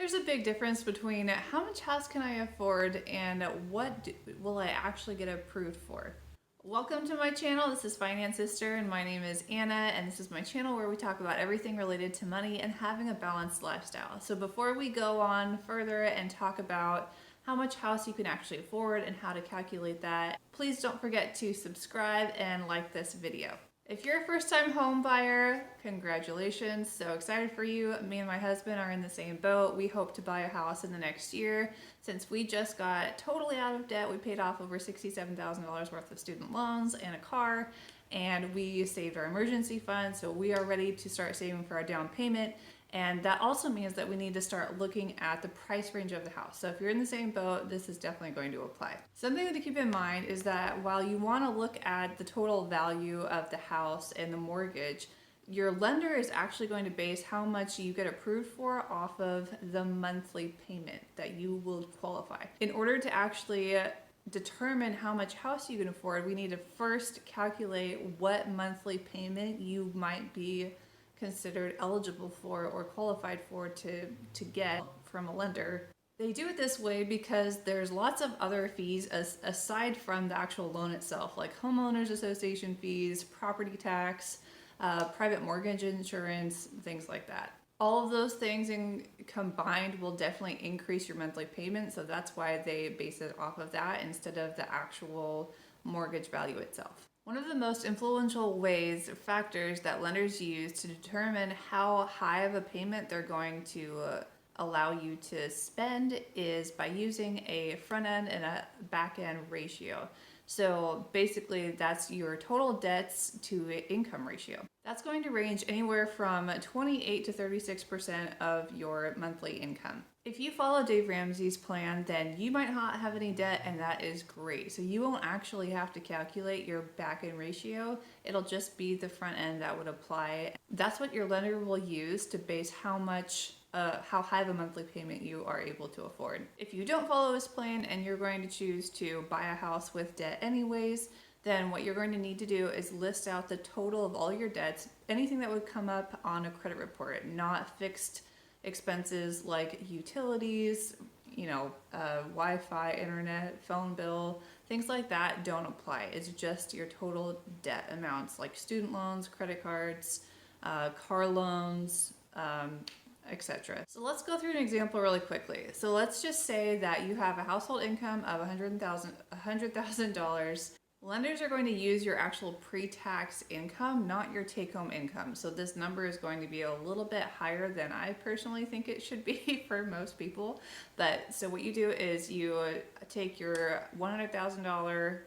There's a big difference between how much house can I afford and will I actually get approved for. Welcome to my channel. This is Finance Sister and my name is Anna, and this is my channel where we talk about everything related to money and having a balanced lifestyle. So before we go on further and talk about how much house you can actually afford and how to calculate that, please don't forget to subscribe and like this video. If you're a first-time home buyer, congratulations, so excited for you. Me and my husband are in the same boat. We hope to buy a house in the next year. Since we just got totally out of debt, we paid off over $67,000 worth of student loans and a car, and we saved our emergency fund, so we are ready to start saving for our down payment. And that also means that we need to start looking at the price range of the house. So if you're in the same boat, this is definitely going to apply. Something to keep in mind is that while you want to look at the total value of the house and the mortgage, your lender is actually going to base how much you get approved for off of the monthly payment that you will qualify. In order to actually determine how much house you can afford, we need to first calculate what monthly payment you might be considered eligible for or qualified for to get from a lender. They do it this way because there's lots of other fees aside from the actual loan itself, like homeowners association fees, property tax, private mortgage insurance, things like that. All of those things combined will definitely increase your monthly payment, so that's why they base it off of that instead of the actual mortgage value itself. One of the most influential factors that lenders use to determine how high of a payment they're going to allow you to spend is by using a front end and a back end ratio. So basically that's your total debts to income ratio. That's going to range anywhere from 28 to 36% of your monthly income. If you follow Dave Ramsey's plan, then you might not have any debt, and that is great. So you won't actually have to calculate your back end ratio. It'll just be the front end that would apply. That's what your lender will use to base how high of a monthly payment you are able to afford. If you don't follow his plan and you're going to choose to buy a house with debt anyways, then what you're going to need to do is list out the total of all your debts, anything that would come up on a credit report, not fixed expenses like utilities, Wi-Fi, internet, phone bill, things like that don't apply. It's just your total debt amounts like student loans, credit cards, car loans, etc. So let's go through an example really quickly. So let's just say that you have a household income of $100,000. Lenders are going to use your actual pre-tax income, not your take-home income. So this number is going to be a little bit higher than I personally think it should be for most people. But so what you do is you take your $100,000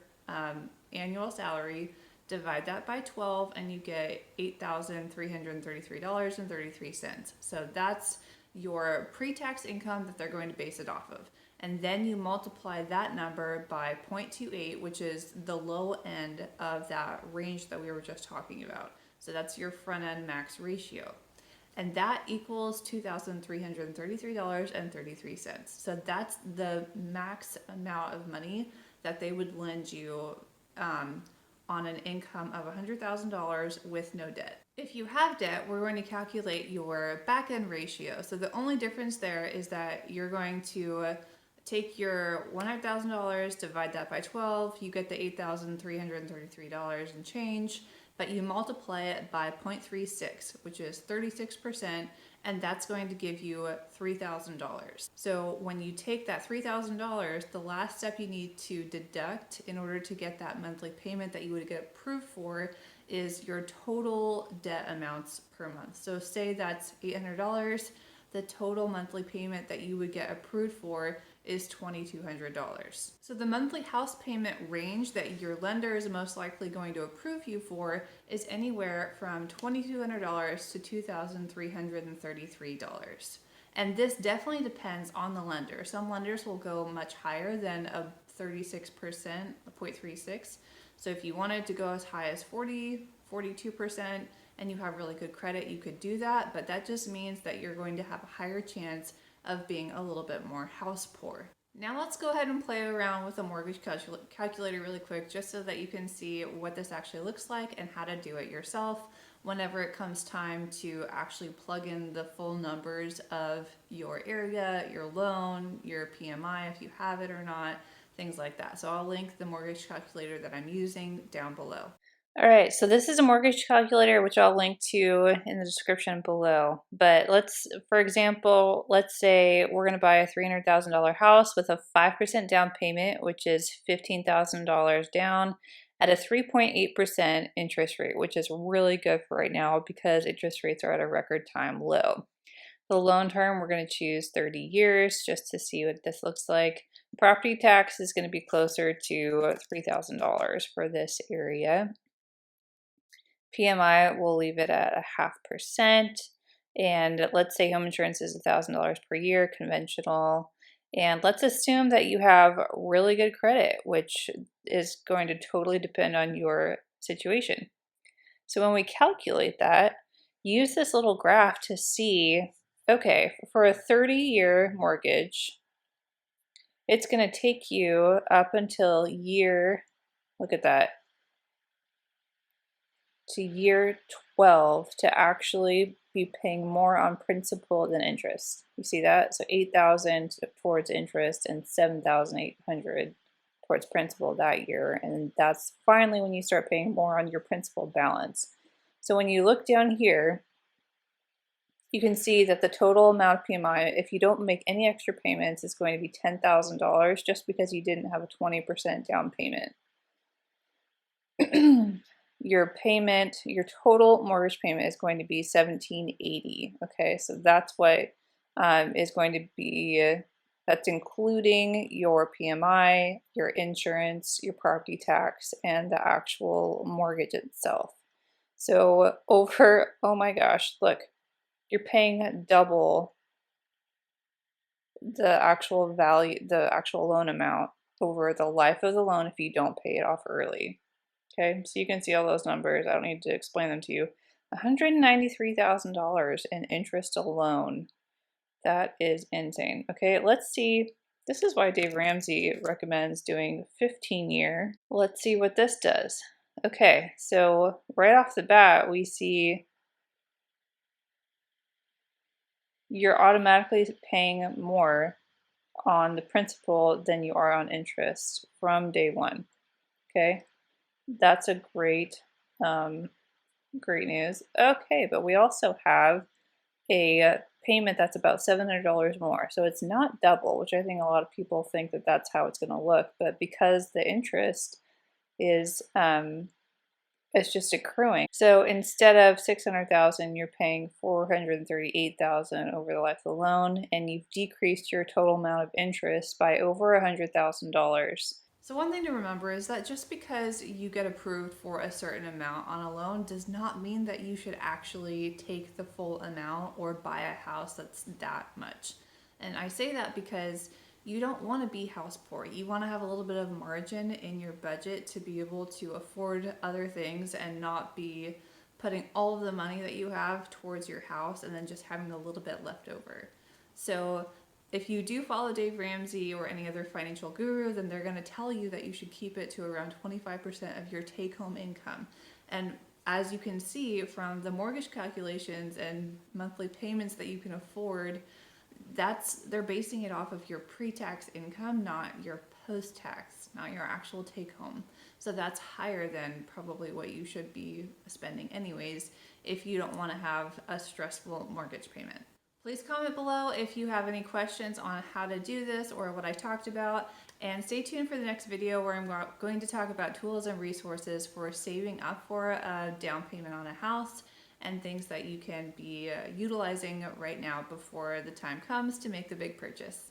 annual salary, divide that by 12, and you get $8,333.33. So that's your pre-tax income that they're going to base it off of. And then you multiply that number by 0.28, which is the low end of that range that we were just talking about. So that's your front end max ratio. And that equals $2,333.33. So that's the max amount of money that they would lend you on an income of $100,000 with no debt. If you have debt, we're going to calculate your back end ratio. So the only difference there is that you're going to take your $100,000, divide that by 12, you get the $8,333 and change, but you multiply it by 0.36, which is 36%, and that's going to give you $3,000. So when you take that $3,000, the last step you need to deduct in order to get that monthly payment that you would get approved for is your total debt amounts per month. So say that's $800, the total monthly payment that you would get approved for is $2,200. So the monthly house payment range that your lender is most likely going to approve you for is anywhere from $2,200 to $2,333. And this definitely depends on the lender. Some lenders will go much higher than a 36%, a 0.36. So if you wanted to go as high as 40, 42%, and you have really good credit, you could do that, but that just means that you're going to have a higher chance of being a little bit more house poor. Now let's go ahead and play around with a mortgage calculator really quick, just so that you can see what this actually looks like and how to do it yourself whenever it comes time to actually plug in the full numbers of your area, your loan, your PMI, if you have it or not, things like that. So I'll link the mortgage calculator that I'm using down below. All right, so this is a mortgage calculator, which I'll link to in the description below. But for example, let's say we're going to buy a $300,000 house with a 5% down payment, which is $15,000 down at a 3.8% interest rate, which is really good for right now because interest rates are at a record time low. The loan term, we're going to choose 30 years just to see what this looks like. Property tax is going to be closer to $3,000 for this area. PMI, we'll leave it at a 0.5%. And let's say home insurance is $1,000 per year, conventional. And let's assume that you have really good credit, which is going to totally depend on your situation. So when we calculate that, use this little graph to see, okay, for a 30-year mortgage, it's going to take you up until look at that, to year 12 to actually be paying more on principal than interest. You see that? So 8,000 towards interest and 7,800 towards principal that year. And that's finally when you start paying more on your principal balance. So when you look down here, you can see that the total amount of PMI, if you don't make any extra payments, is going to be $10,000 just because you didn't have a 20% down payment. Your total mortgage payment is going to be $1,780. Okay, so that's what is going to be, that's including your PMI, your insurance, your property tax, and the actual mortgage itself. So oh my gosh, look, you're paying double the actual value, the actual loan amount over the life of the loan if you don't pay it off early. Okay, so you can see all those numbers. I don't need to explain them to you. $193,000 in interest alone. That is insane. Okay, let's see. This is why Dave Ramsey recommends doing 15-year. Let's see what this does. Okay, so right off the bat, we see you're automatically paying more on the principal than you are on interest from day one. Okay, that's a great news. Okay, but we also have a payment that's about $700 more. So it's not double, which I think a lot of people think that that's how it's going to look. But because the interest is it's just accruing. So instead of $600,000, you're paying $438,000 over the life of the loan, and you've decreased your total amount of interest by over $100,000. So one thing to remember is that just because you get approved for a certain amount on a loan does not mean that you should actually take the full amount or buy a house that's that much. And I say that because you don't want to be house poor. You want to have a little bit of margin in your budget to be able to afford other things and not be putting all of the money that you have towards your house and then just having a little bit left over. So if you do follow Dave Ramsey or any other financial guru, then they're going to tell you that you should keep it to around 25% of your take-home income. And as you can see from the mortgage calculations and monthly payments that you can afford, they're basing it off of your pre-tax income, not your post-tax, not your actual take-home. So that's higher than probably what you should be spending anyways if you don't want to have a stressful mortgage payment. Please comment below if you have any questions on how to do this or what I talked about, and stay tuned for the next video where I'm going to talk about tools and resources for saving up for a down payment on a house and things that you can be utilizing right now before the time comes to make the big purchase.